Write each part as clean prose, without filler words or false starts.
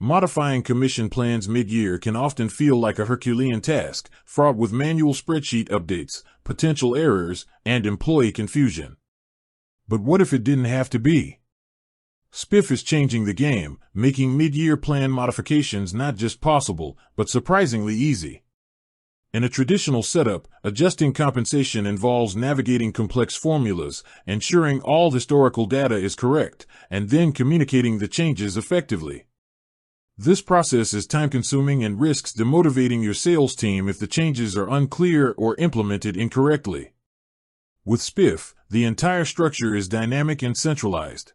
Modifying commission plans mid-year can often feel like a Herculean task, fraught with manual spreadsheet updates, potential errors, and employee confusion. But what if it didn't have to be? Spiff is changing the game, making mid-year plan modifications not just possible, but surprisingly easy. In a traditional setup, adjusting compensation involves navigating complex formulas, ensuring all historical data is correct, and then communicating the changes effectively. This process is time-consuming and risks demotivating your sales team if the changes are unclear or implemented incorrectly. With Spiff, the entire structure is dynamic and centralized.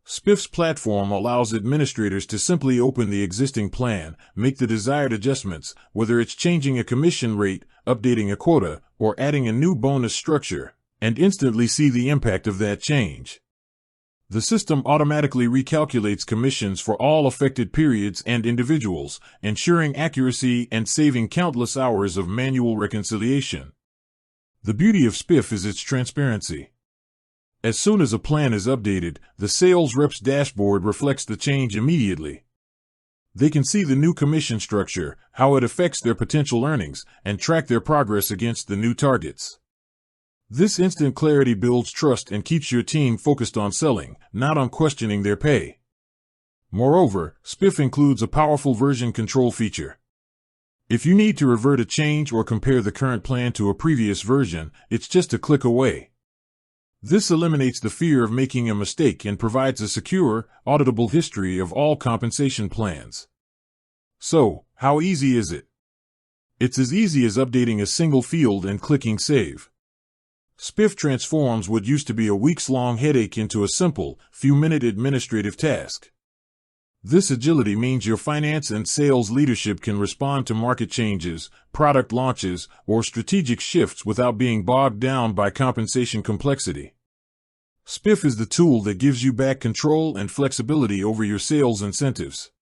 Spiff's platform allows administrators to simply open the existing plan, make the desired adjustments, whether it's changing a commission rate, updating a quota, or adding a new bonus structure, and instantly see the impact of that change. The system automatically recalculates commissions for all affected periods and individuals, ensuring accuracy and saving countless hours of manual reconciliation. The beauty of Spiff is its transparency. As soon as a plan is updated, the sales rep's dashboard reflects the change immediately. They can see the new commission structure, how it affects their potential earnings, and track their progress against the new targets. This instant clarity builds trust and keeps your team focused on selling, not on questioning their pay. Moreover, Spiff includes a powerful version control feature. If you need to revert a change or compare the current plan to a previous version, it's just a click away. This eliminates the fear of making a mistake and provides a secure, auditable history of all compensation plans. So, how easy is it? It's as easy as updating a single field and clicking Save. Spiff transforms what used to be a weeks-long headache into a simple, few-minute administrative task. This agility means your finance and sales leadership can respond to market changes, product launches, or strategic shifts without being bogged down by compensation complexity. Spiff is the tool that gives you back control and flexibility over your sales incentives.